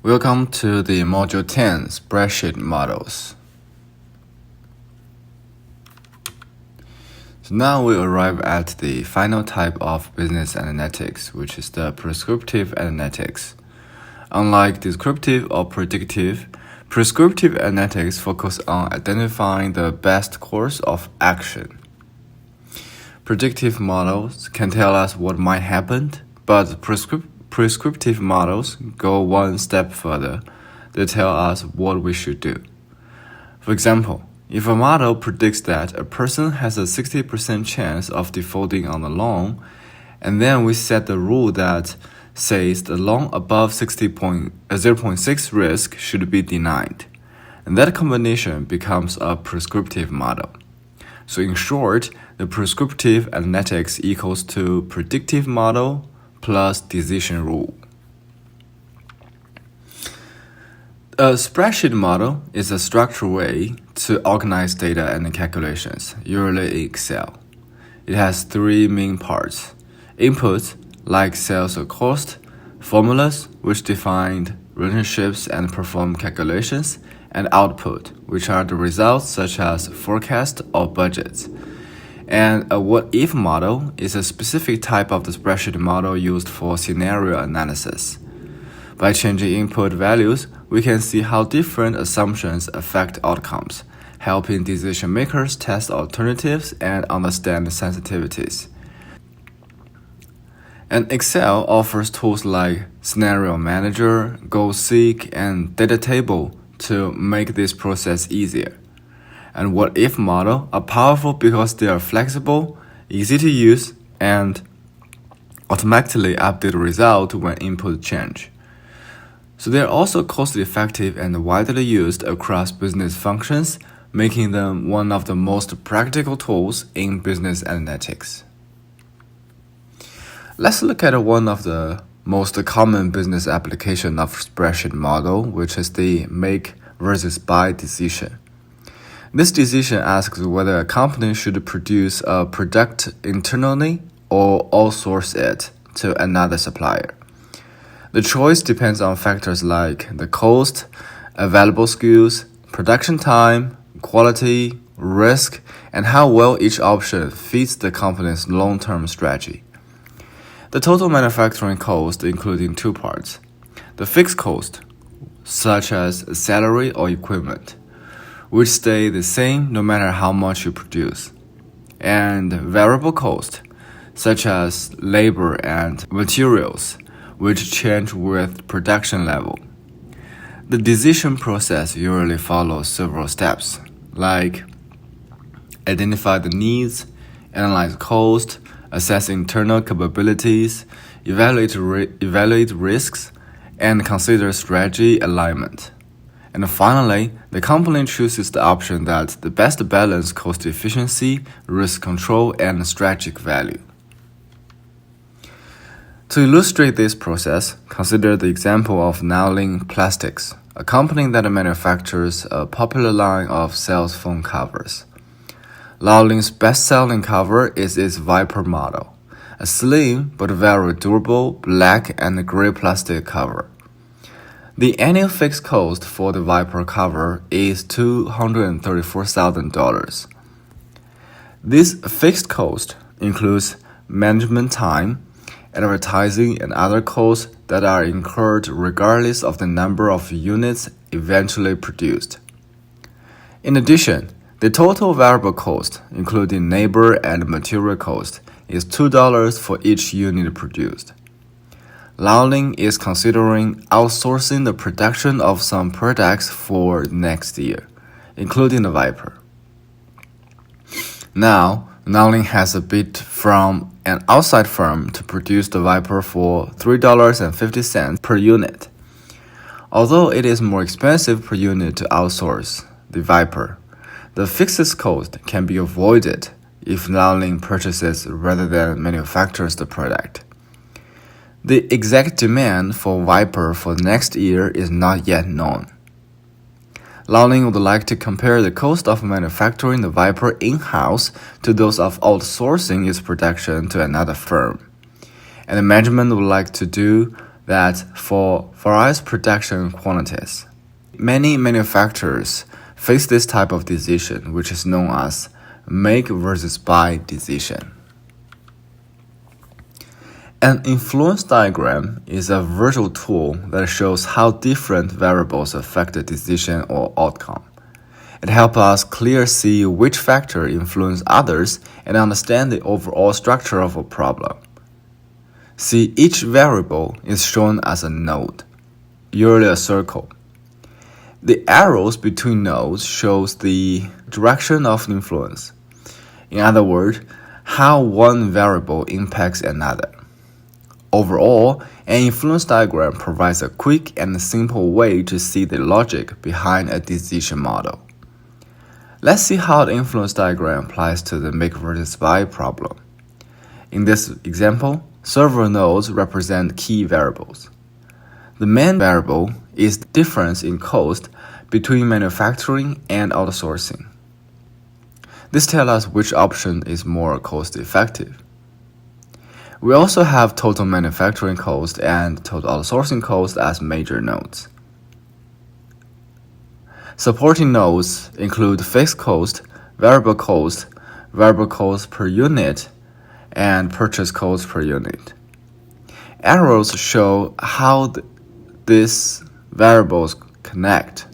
Welcome to the Module 10 Spreadsheet Models. So now we arrive at the final type of business analytics, which is the prescriptive analytics. Unlike descriptive or predictive, prescriptive analytics focus on identifying the best course of action. Predictive models can tell us what might happen, but prescriptive models go one step further. They tell us what we should do. For example, if a model predicts that a person has a 60% chance of defaulting on a loan, and then we set the rule that says the loan above 0.6 risk should be denied, and that combination becomes a prescriptive model. So in short, the prescriptive analytics equals to predictive model plus decision rule. A spreadsheet model is a structured way to organize data and calculations, usually in Excel. It has three main parts: input, like sales or cost; formulas, which define relationships and perform calculations; and output, which are the results such as forecast or budgets. And a what-if model is a specific type of the spreadsheet model used for scenario analysis. By changing input values, we can see how different assumptions affect outcomes, helping decision makers test alternatives and understand sensitivities. And Excel offers tools like Scenario Manager, Goal Seek, and Data Table to make this process easier. And what-if models are powerful because they are flexible, easy to use, and automatically update the result when input change. So they are also cost-effective and widely used across business functions, making them one of the most practical tools in business analytics. Let's look at one of the most common business application of spreadsheet model, which is the make versus buy decision. This decision asks whether a company should produce a product internally or outsource it to another supplier. The choice depends on factors like the cost, available skills, production time, quality, risk, and how well each option fits the company's long-term strategy. The total manufacturing cost including two parts: the fixed cost, such as salary or equipment, which stay the same no matter how much you produce, and variable cost, such as labor and materials, which change with production level. The decision process usually follows several steps, like identify the needs, analyze cost, assess internal capabilities, evaluate risks, and consider strategy alignment. And finally, the company chooses the option that the best balance cost efficiency, risk control, and strategic value. To illustrate this process, consider the example of Nowling Plastics, a company that manufactures a popular line of cell phone covers. Nowling's best-selling cover is its Viper model, a slim but very durable black and gray plastic cover. The annual fixed cost for the Viper cover is $234,000. This fixed cost includes management time, advertising, and other costs that are incurred regardless of the number of units eventually produced. In addition, the total variable cost, including labor and material cost, is $2 for each unit produced. Nowling is considering outsourcing the production of some products for next year, including the Viper. Now, Nowling has a bid from an outside firm to produce the Viper for $3.50 per unit. Although it is more expensive per unit to outsource the Viper, the fixed cost can be avoided if Nowling purchases rather than manufactures the product. The exact demand for Viper for next year is not yet known. Nowling would like to compare the cost of manufacturing the Viper in-house to those of outsourcing its production to another firm. And the management would like to do that for various production quantities, many manufacturers face this type of decision, which is known as make versus buy decision. An influence diagram is a visual tool that shows how different variables affect a decision or outcome. It helps us clearly see which factor influence others and understand the overall structure of a problem. See, each variable is shown as a node, usually a circle. The arrows between nodes shows the direction of influence. In other words, how one variable impacts another. Overall, an influence diagram provides a quick and simple way to see the logic behind a decision model. Let's see how the influence diagram applies to the make versus buy problem. In this example, several nodes represent key variables. The main variable is the difference in cost between manufacturing and outsourcing. This tells us which option is more cost-effective. We also have total manufacturing cost and total outsourcing cost as major nodes. Supporting nodes include fixed cost, variable cost per unit, and purchase cost per unit. Arrows show how these variables connect.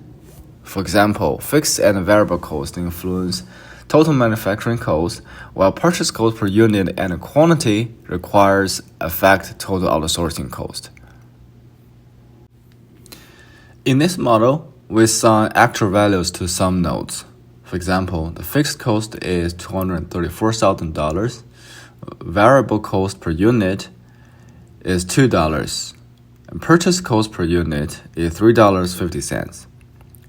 For example, fixed and variable cost influence total manufacturing cost, while purchase cost per unit and quantity requires affect total outsourcing cost. In this model, we assign actual values to some nodes. For example, the fixed cost is $234,000, variable cost per unit is $2, and purchase cost per unit is $3.50.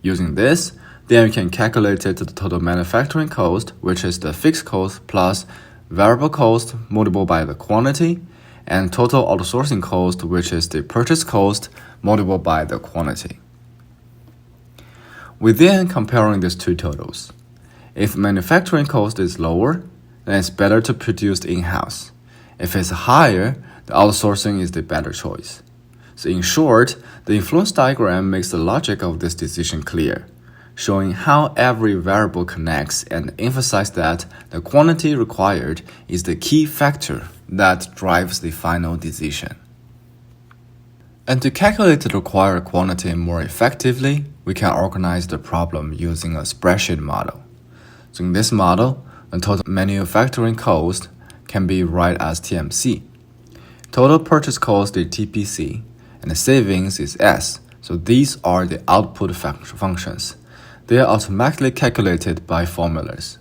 Using this, then we can calculate the total manufacturing cost, which is the fixed cost plus variable cost multiplied by the quantity, and total outsourcing cost, which is the purchase cost multiplied by the quantity. We then comparing these two totals. If manufacturing cost is lower, then it's better to produce in-house. If it's higher, the outsourcing is the better choice. So in short, the influence diagram makes the logic of this decision clear, showing how every variable connects and emphasize that the quantity required is the key factor that drives the final decision. And to calculate the required quantity more effectively, we can organize the problem using a spreadsheet model. So in this model, the total manufacturing cost can be written as TMC. Total purchase cost is TPC, and the savings is S. So these are the output functions. They are automatically calculated by formulas.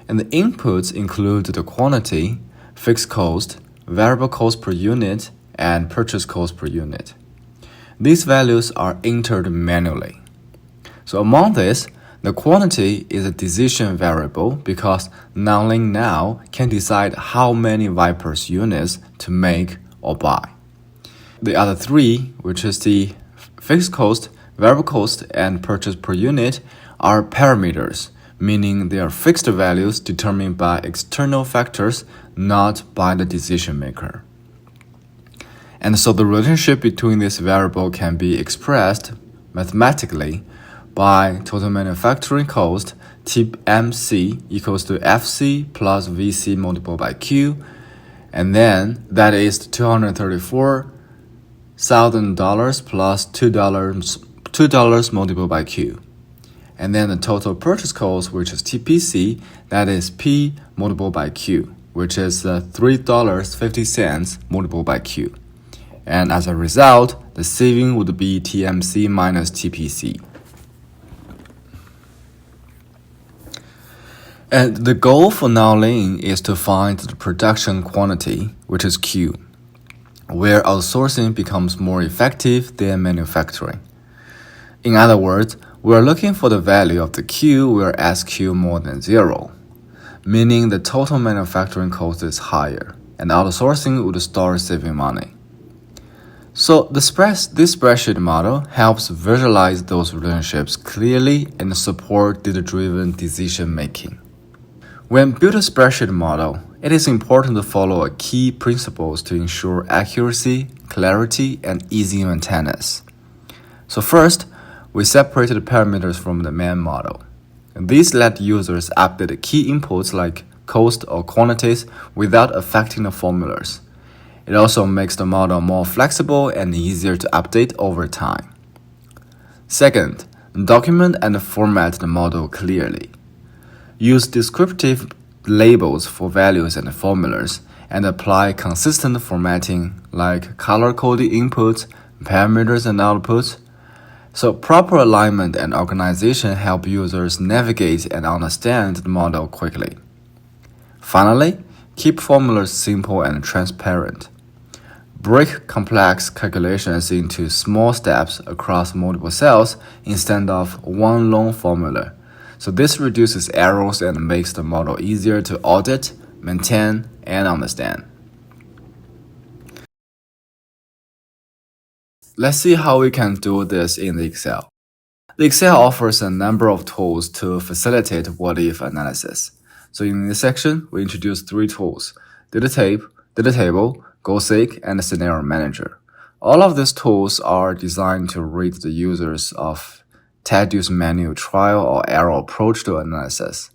And the inputs include the quantity, fixed cost, variable cost per unit, and purchase cost per unit. These values are entered manually. So among this, the quantity is a decision variable because Nanling now can decide how many Vipers units to make or buy. The other three, which is the fixed cost, variable cost, and purchase per unit, are parameters, meaning they are fixed values determined by external factors, not by the decision maker. And so the relationship between this variable can be expressed mathematically by total manufacturing cost, TMC equals to FC plus VC multiplied by Q, and then that is $234,000 plus $2 multiplied by Q. And then the total purchase cost, which is TPC, that is P multiplied by Q, which is $3.50 multiplied by Q. And as a result, the saving would be TMC minus TPC. And the goal for Nanling is to find the production quantity, which is Q, where outsourcing becomes more effective than manufacturing. In other words, we are looking for the value of the Q where SQ more than 0, meaning the total manufacturing cost is higher, and outsourcing would start saving money. So this spreadsheet model helps visualize those relationships clearly and support data-driven decision making. When build a spreadsheet model, it is important to follow key principles to ensure accuracy, clarity, and easy maintenance. So first, we separated the parameters from the main model. And these let users update key inputs like cost or quantities without affecting the formulas. It also makes the model more flexible and easier to update over time. Second, document and format the model clearly. Use descriptive labels for values and formulas, and apply consistent formatting like color-coded inputs, parameters, and outputs. So proper alignment and organization help users navigate and understand the model quickly. Finally, keep formulas simple and transparent. Break complex calculations into small steps across multiple cells instead of one long formula. So this reduces errors and makes the model easier to audit, maintain, and understand. Let's see how we can do this in the Excel. The Excel offers a number of tools to facilitate what-if analysis. So in this section, we introduce 3 tools: data table, goal seek, and scenario manager. All of these tools are designed to read the users of TEDU's manual trial or error approach to analysis.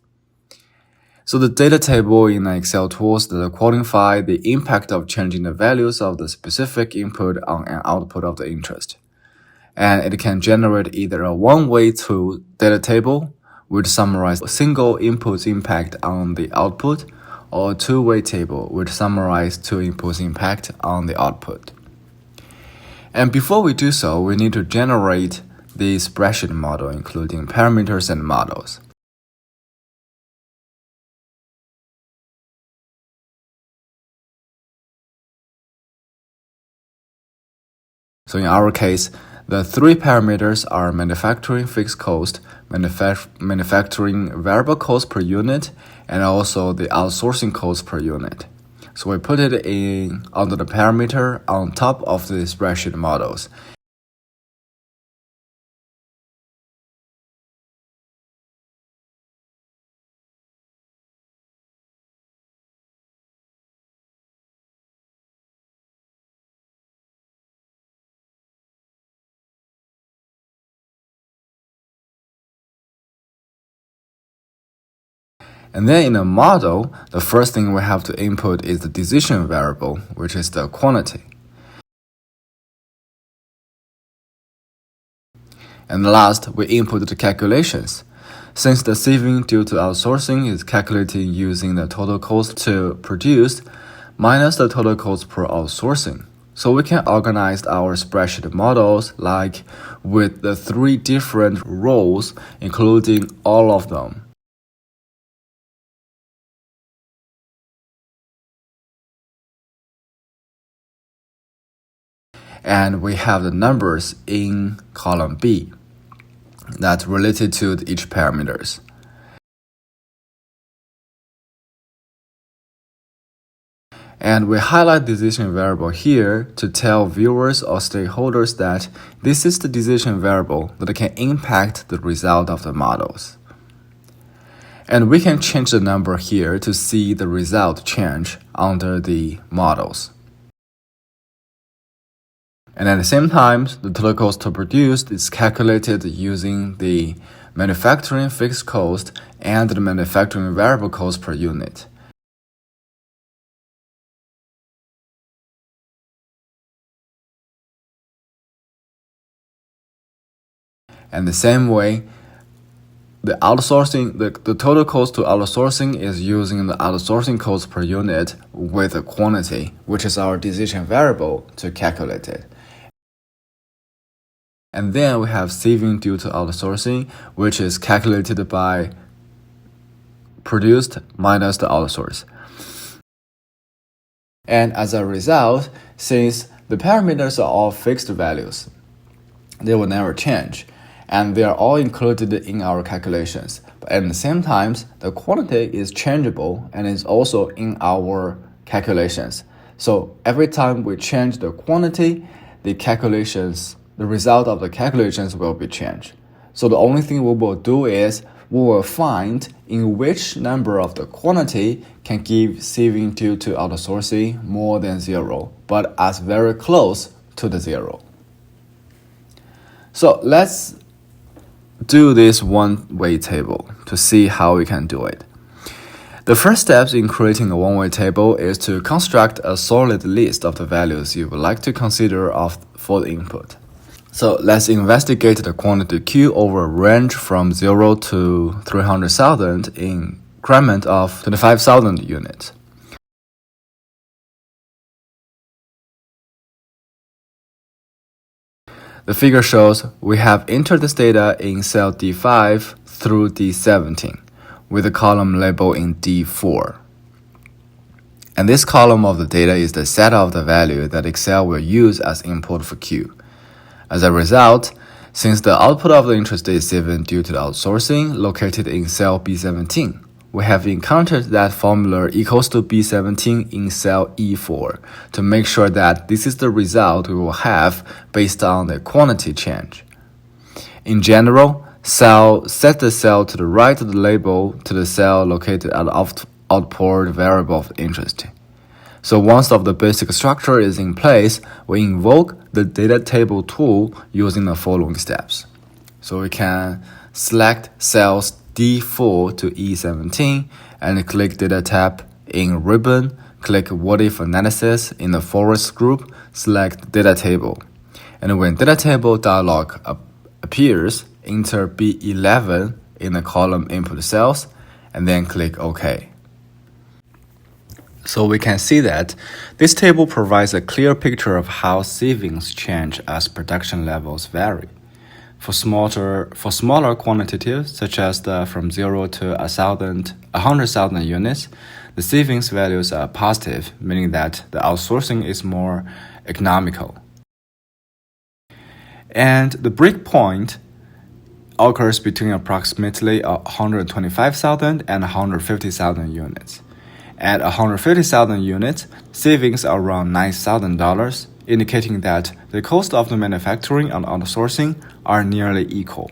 So the data table in the Excel tools that quantify the impact of changing the values of the specific input on an output of the interest. And it can generate either a one-way to data table, which summarizes a single input's impact on the output, or a two-way table, which summarizes two inputs' impact on the output. And before we do so, we need to generate the spreadsheet model, including parameters and models. So in our case, the 3 parameters are manufacturing fixed cost, manufacturing variable cost per unit, and also the outsourcing cost per unit. So we put it in under the parameter on top of the spreadsheet models. And then in a model, the first thing we have to input is the decision variable, which is the quantity. And last, we input the calculations. Since the saving due to outsourcing is calculated using the total cost to produce minus the total cost per outsourcing. So we can organize our spreadsheet models like with the 3 different rows, including all of them. And we have the numbers in column B that's related to each parameters. And we highlight decision variable here to tell viewers or stakeholders that this is the decision variable that can impact the result of the models. And we can change the number here to see the result change under the models. And at the same time, the total cost to produce is calculated using the manufacturing fixed cost and the manufacturing variable cost per unit. And the same way, the total cost to outsourcing is using the outsourcing cost per unit with a quantity, which is our decision variable, to calculate it. And then we have saving due to outsourcing, which is calculated by produced minus the outsource. And as a result, since the parameters are all fixed values, they will never change, and they are all included in our calculations. But at the same time, the quantity is changeable and is also in our calculations. So every time we change the quantity, the result of the calculations will be changed. So the only thing we will do is we will find in which number of the quantity can give saving due to outsourcing more than 0, but as very close to the 0. So let's do this one-way table to see how we can do it. The first step in creating a one-way table is to construct a solid list of the values you would like to consider for the input. So let's investigate the quantity Q over a range from 0 to 300,000 in increment of 25,000 units. The figure shows we have entered this data in cell D5 through D17 with a column label in D4. And this column of the data is the set of the value that Excel will use as input for Q. As a result, since the output of the interest is given due to the outsourcing located in cell B17, we have encountered that formula equals to B17 in cell E4 to make sure that this is the result we will have based on the quantity change. In general, set the cell to the right of the label to the cell located at the output variable of interest. So once of the basic structure is in place, we invoke the data table tool using the following steps. So we can select cells D4 to E17 and click Data tab in ribbon, click What If Analysis in the forest group, select Data Table. And when Data Table dialog appears, enter B11 in the column Input Cells, and then click OK. So we can see that this table provides a clear picture of how savings change as production levels vary. For smaller quantities, such as from 0 to 100,000 units, the savings values are positive, meaning that the outsourcing is more economical. And the breakpoint occurs between approximately 125,000 and 150,000 units. At 150,000 units, savings are around $9,000, indicating that the cost of the manufacturing and outsourcing are nearly equal.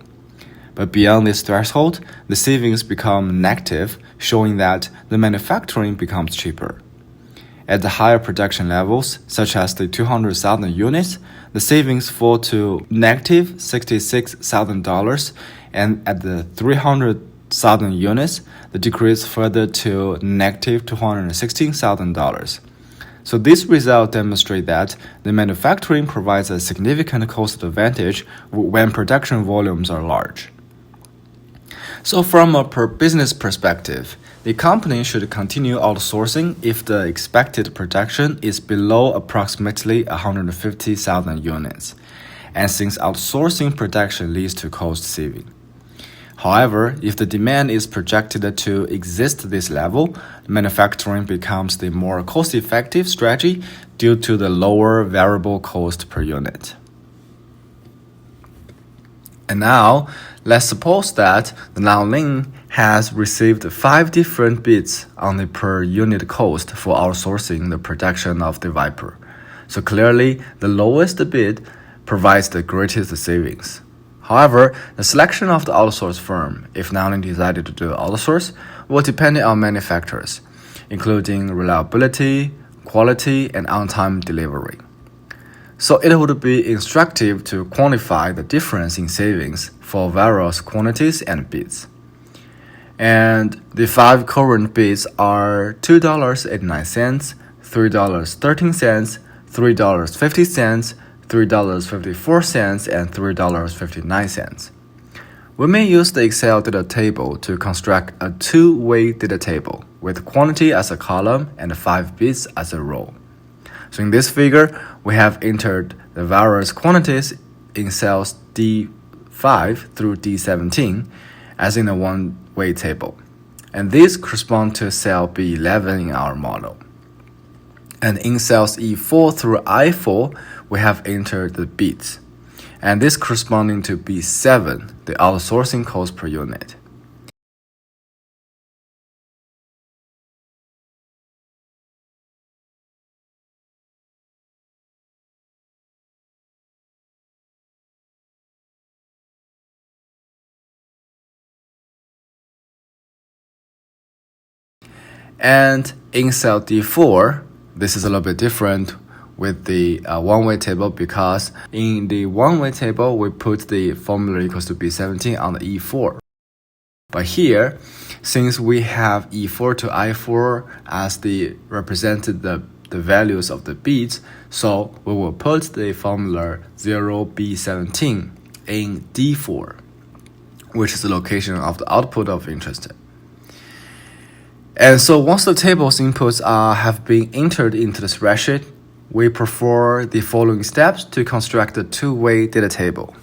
But beyond this threshold, the savings become negative, showing that the manufacturing becomes cheaper. At the higher production levels, such as the 200,000 units, the savings fall to negative $66,000, and at the 300,000 units, the decrease further to negative $216,000. So this result demonstrates that the manufacturing provides a significant cost advantage when production volumes are large. So from a business perspective, the company should continue outsourcing if the expected production is below approximately 150,000 units, and since outsourcing production leads to cost saving. However, if the demand is projected to exist this level, manufacturing becomes the more cost-effective strategy due to the lower variable cost per unit. And now, let's suppose that the Naolin has received 5 different bids on the per unit cost for outsourcing the production of the Viper. So clearly, the lowest bid provides the greatest savings. However, the selection of the outsource firm, if Naolin decided to do outsource, will depend on manufacturers, including reliability, quality, and on-time delivery. So it would be instructive to quantify the difference in savings for various quantities and bids. And the 5 current bids are $2.89, $3.13, $3.50, $3.54, and $3.59. We may use the Excel data table to construct a two-way data table with quantity as a column and 5 bids as a row. So in this figure, we have entered the various quantities in cells D5 through D17 as in a one-way table. And these correspond to cell B11 in our model. And in cells E4 through I4, we have entered the bids. And this corresponding to B7, the outsourcing cost per unit. And in cell D4, this is a little bit different with the one-way table, because in the one-way table, we put the formula equals to B17 on the E4. But here, since we have E4 to I4 as the represented the values of the bits, so we will put the formula 0B17 in D4, which is the location of the output of interest. And so once the table's inputs have been entered into the spreadsheet, we perform the following steps to construct a two-way data table.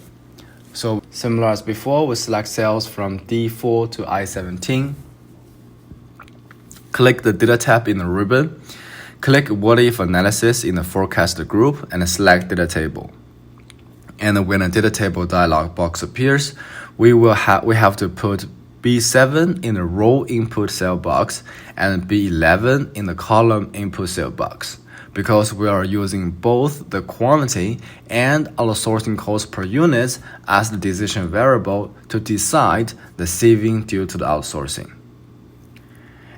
So similar as before, we select cells from D4 to I17. Click the Data tab in the ribbon. Click What If Analysis in the Forecast group and select Data Table. And when a Data Table dialog box appears, we have to put B7 in the row input cell box and B11 in the column input cell box, because we are using both the quantity and outsourcing cost per unit as the decision variable to decide the saving due to the outsourcing.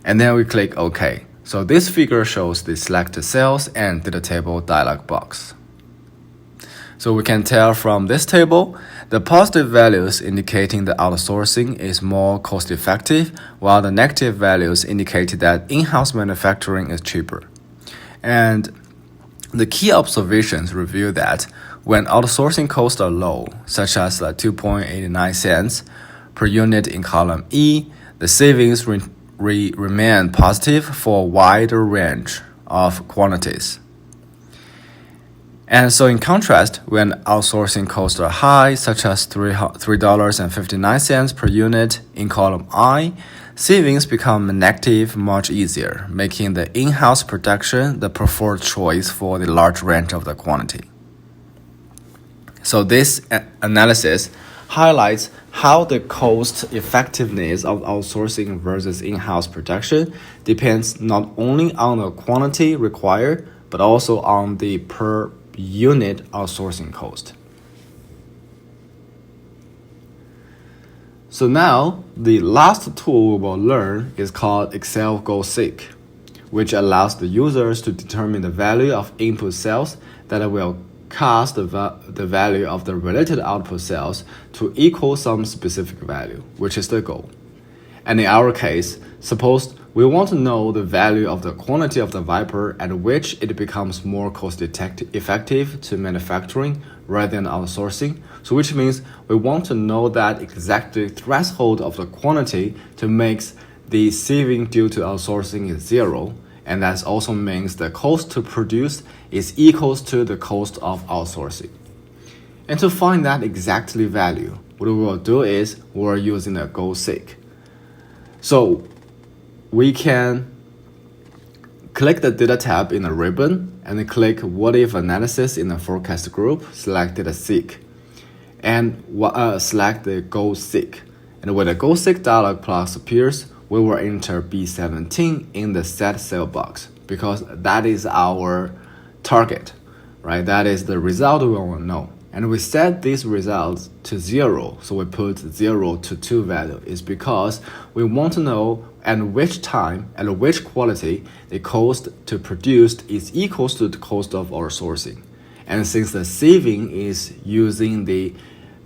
And then we click OK. So this figure shows the selected cells and data table dialog box. So we can tell from this table, the positive values indicating the outsourcing is more cost effective, while the negative values indicate that in-house manufacturing is cheaper. And the key observations reveal that when outsourcing costs are low, such as 2.89 cents per unit in column E, the savings remain positive for a wider range of quantities. And so in contrast, when outsourcing costs are high, such as $3.59 per unit in column I, savings become negative much easier, making the in-house production the preferred choice for the large range of the quantity. So this analysis highlights how the cost effectiveness of outsourcing versus in-house production depends not only on the quantity required, but also on the per unit outsourcing cost. So now, the last tool we will learn is called Excel Go-Seek, which allows the users to determine the value of input cells that will cause the value of the related output cells to equal some specific value, which is the goal. And in our case, suppose we want to know the value of the quantity of the Viper at which it becomes more cost effective to manufacturing rather than outsourcing. So which means we want to know that exact threshold of the quantity to make the saving due to outsourcing is 0. And that also means the cost to produce is equals to the cost of outsourcing. And to find that exactly value, what we will do is we're using a Go-Seek. So we can click the Data tab in the ribbon and click What If Analysis in the Forecast group, select Data Seek, and select the Go-Seek. And when the Go-Seek dialog box appears, we will enter B17 in the set cell box, because that is our target, right? That is the result we want to know. And we set these results to 0, so we put 0 to 2 value, is because we want to know at which time, at which quality, the cost to produce is equals to the cost of our sourcing. And since the saving is using the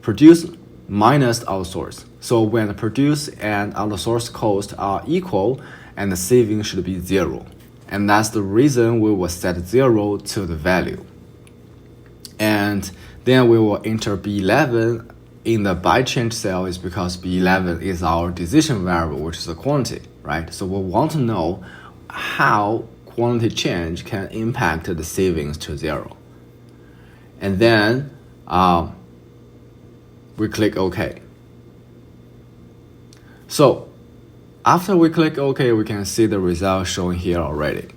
produce minus outsource, so when the produce and outsource cost are equal, and the saving should be 0. And that's the reason we will set 0 to the value. And then we will enter B11 in the by change cell, is because B11 is our decision variable, which is the quantity, right? So we want to know how quantity change can impact the savings to 0. And then we click OK. So after we click OK, we can see the result shown here already.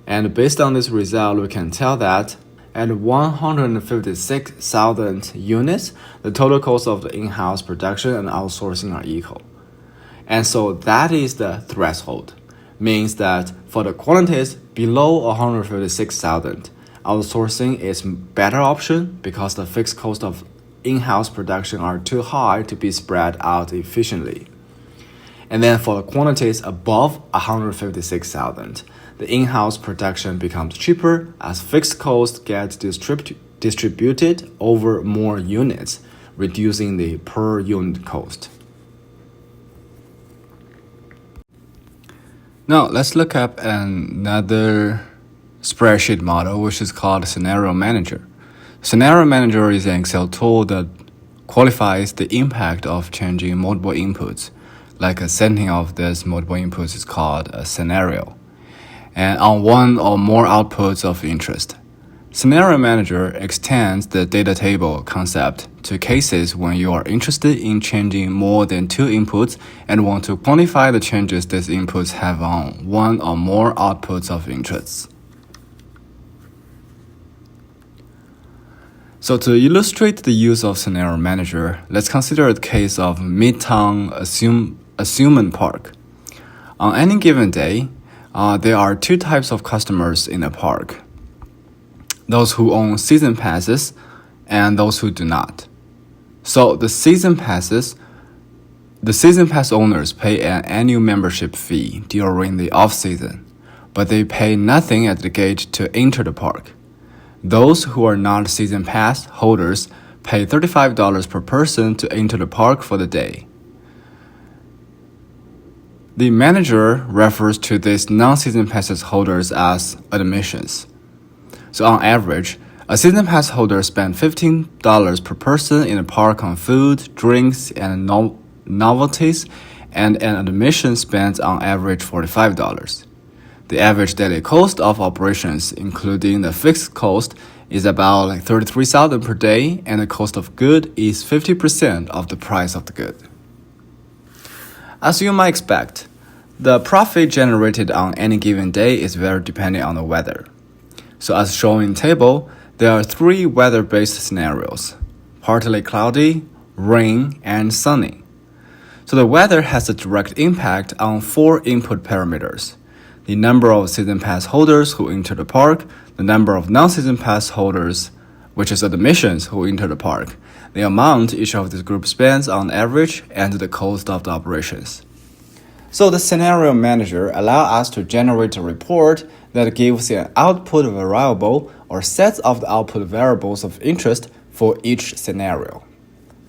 And based on this result, we can tell that at 156,000 units, the total cost of the in-house production and outsourcing are equal. And so that is the threshold. Means that for the quantities below 156,000, outsourcing is better option because the fixed cost of in-house production are too high to be spread out efficiently. And then for the quantities above 156,000, the in-house production becomes cheaper as fixed costs get distributed over more units, reducing the per unit cost. Now let's look at another spreadsheet model, which is called Scenario Manager. Scenario Manager is an Excel tool that qualifies the impact of changing multiple inputs. Like a setting of this multiple inputs is called a scenario, and on one or more outputs of interest. Scenario Manager extends the data table concept to cases when you are interested in changing more than two inputs and want to quantify the changes these inputs have on one or more outputs of interest. So to illustrate the use of Scenario Manager, let's consider the case of Midtown Amusement Park. On any given day, there are two types of customers in the park: those who own season passes and those who do not. So the season pass owners pay an annual membership fee during the off-season, but they pay nothing at the gate to enter the park. Those who are not season pass holders pay $35 per person to enter the park for the day. The manager refers to these non-season passes holders as admissions. So on average, a season pass holder spends $15 per person in the park on food, drinks, and novelties, and an admission spends on average $45. The average daily cost of operations, including the fixed cost, is about $33,000 per day, and the cost of good is 50% of the price of the good. As you might expect, the profit generated on any given day is very dependent on the weather. So as shown in the table, there are three weather-based scenarios: partly cloudy, rain, and sunny. So the weather has a direct impact on four input parameters: the number of season pass holders who enter the park, the number of non-season pass holders, which is admissions, who enter the park, the amount each of these groups spends on average, and the cost of the operations. So the Scenario Manager allows us to generate a report that gives an output variable or sets of the output variables of interest for each scenario.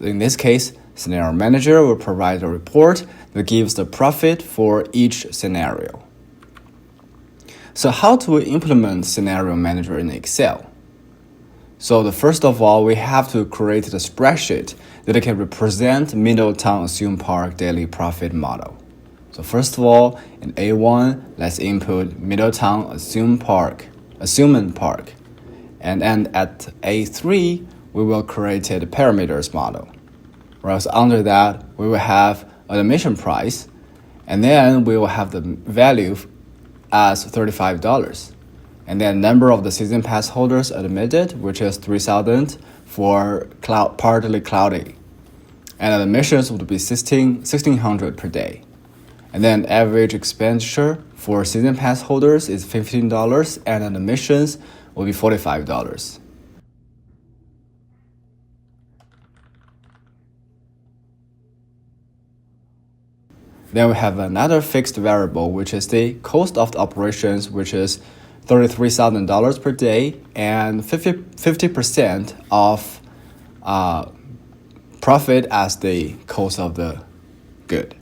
In this case, Scenario Manager will provide a report that gives the profit for each scenario. So how to implement Scenario Manager in Excel? So first of all, we have to create the spreadsheet that can represent Middletown Amusement Park daily profit model. So first of all, in A1, let's input Middletown Amusement Park. And then at A3, we will create a parameters model. Whereas under that, we will have admission price, and then we will have the value as $35. And then number of the season pass holders admitted, which is 3,000 for partly cloudy. And admissions would be 1,600 per day. And then average expenditure for season pass holders is $15, and admissions will be $45. Then we have another fixed variable, which is the cost of the operations, which is $33,000 per day, and 50% of profit as the cost of the good.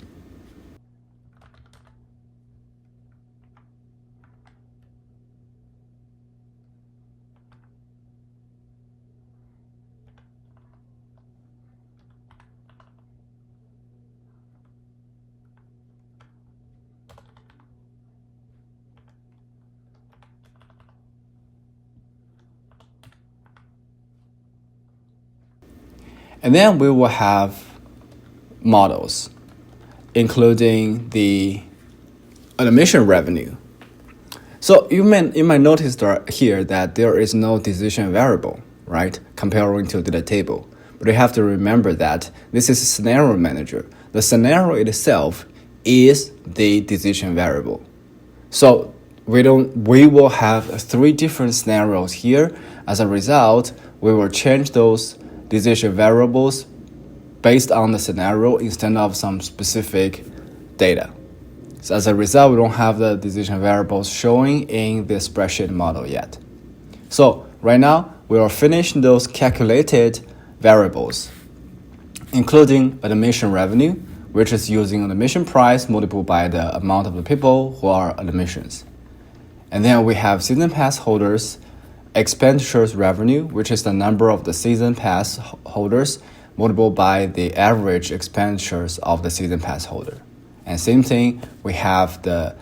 And then we will have models, including the admission revenue. So you might notice here that there is no decision variable, right, comparing to the table. But you have to remember that this is a scenario manager. The scenario itself is the decision variable. So we will have three different scenarios here. As a result, we will change those decision variables based on the scenario instead of some specific data. So as a result, we don't have the decision variables showing in the spreadsheet model yet. So right now, we will finish those calculated variables, including admission revenue, which is using admission price multiplied by the amount of the people who are admissions. And then we have season pass holders expenditures revenue, which is the number of the season pass holders multiplied by the average expenditures of the season pass holder. And same thing, we have the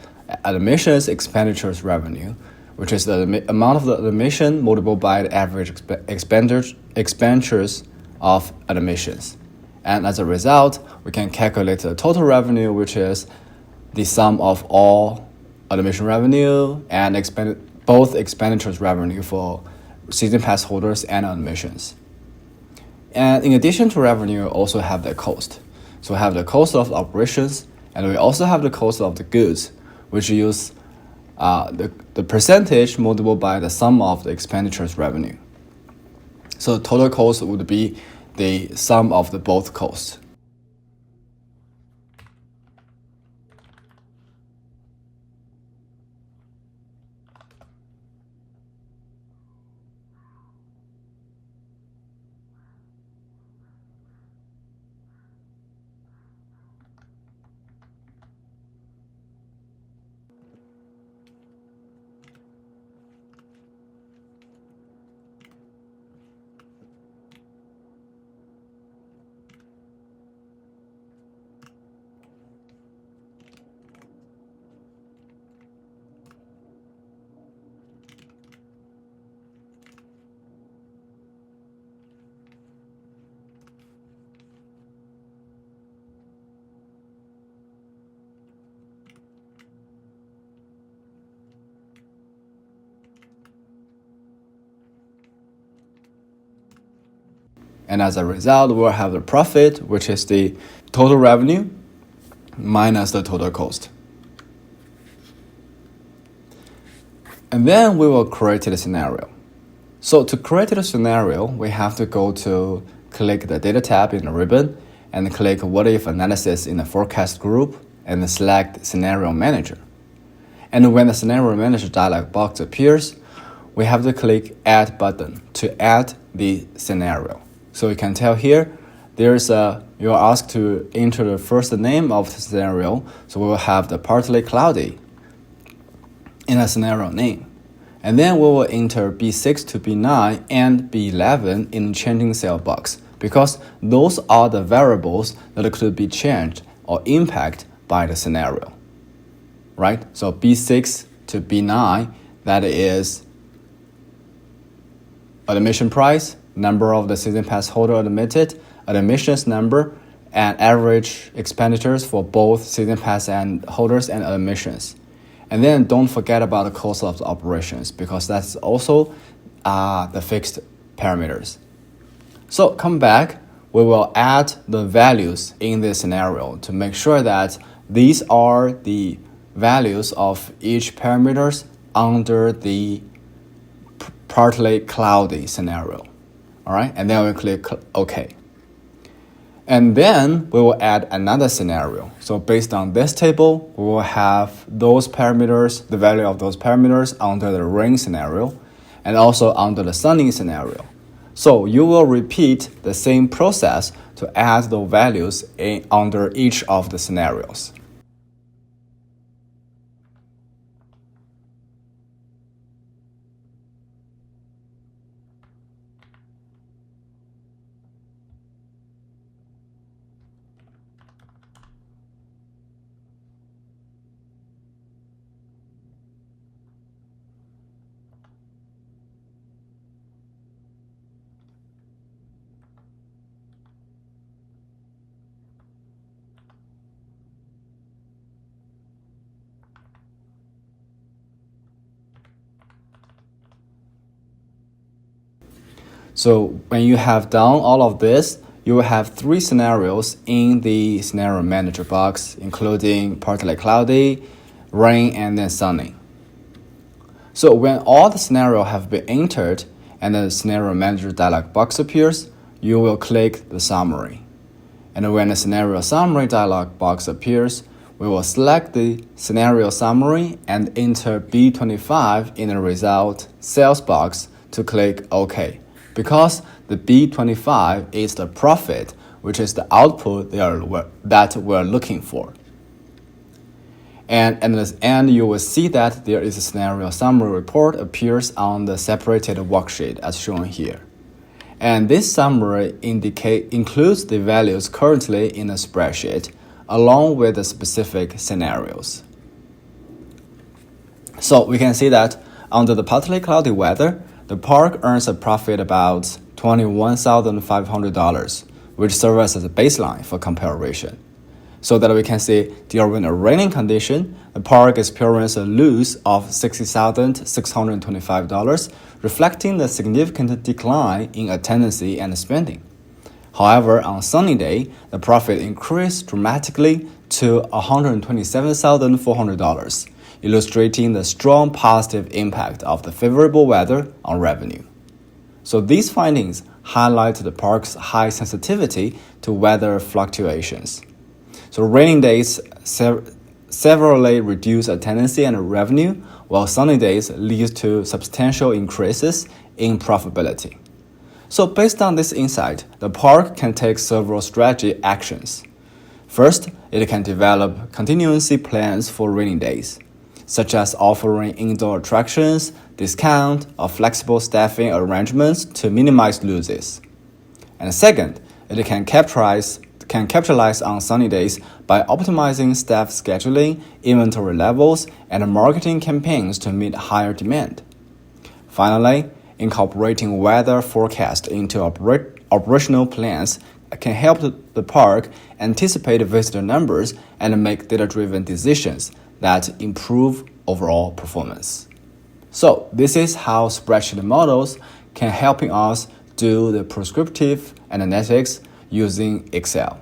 admissions expenditures revenue, which is the amount of the admission multiplied by the average expenditures of admissions. And as a result, we can calculate the total revenue, which is the sum of all admission revenue and both expenditures revenue for season pass holders and admissions. And in addition to revenue, we also have the cost. So we have the cost of operations, and we also have the cost of the goods, which use the percentage multiplied by the sum of the expenditures revenue. So total cost would be the sum of the both costs. And as a result, we'll have the profit, which is the total revenue minus the total cost. And then we will create the scenario. So to create the scenario, we have to go to click the data tab in the ribbon and click what if analysis in the forecast group and select scenario manager. And when the scenario manager dialog box appears, we have to click add button to add the scenario. So you can tell here, you are asked to enter the first name of the scenario. So we will have the partly cloudy in a scenario name. And then we will enter B6 to B9 and B11 in the changing cell box, because those are the variables that could be changed or impacted by the scenario, right? So B6 to B9, that is admission price, number of the season pass holder admitted, admissions number, and average expenditures for both season pass and holders and admissions. And then don't forget about the cost of the operations, because that's also the fixed parameters. So come back, we will add the values in this scenario to make sure that these are the values of each parameters under the partly cloudy scenario. All right, and then we click OK. And then we will add another scenario. So based on this table, we will have those parameters, the value of those parameters under the rain scenario and also under the sunny scenario. So you will repeat the same process to add the values under each of the scenarios. So when you have done all of this, you will have 3 scenarios in the scenario manager box, including partly cloudy, rain, and then sunny. So when all the scenarios have been entered and the scenario manager dialog box appears, you will click the summary. And when the scenario summary dialog box appears, we will select the scenario summary and enter B25 in the result sales box to click OK, because the B25 is the profit, which is the output that we're looking for. And at the end, you will see that there is a scenario summary report appears on the separated worksheet as shown here. And this summary includes the values currently in the spreadsheet, along with the specific scenarios. So we can see that under the partly cloudy weather, the park earns a profit about $21,500, which serves as a baseline for comparison. So that we can see during a raining condition, the park experienced a loss of $60,625, reflecting the significant decline in attendance and spending. However, on a sunny day, the profit increased dramatically to $127,400, illustrating the strong positive impact of the favorable weather on revenue. So these findings highlight the park's high sensitivity to weather fluctuations. So raining days severely reduce attendance and revenue, while sunny days lead to substantial increases in profitability. So based on this insight, the park can take several strategy actions. First, it can develop contingency plans for rainy days, such as offering indoor attractions, discount, or flexible staffing arrangements to minimize losses. And second, it can capitalize on sunny days by optimizing staff scheduling, inventory levels, and marketing campaigns to meet higher demand. Finally, incorporating weather forecast into operational plans can help the park anticipate visitor numbers and make data-driven decisions that improve overall performance. So this is how spreadsheet models can help us do the prescriptive analytics using Excel.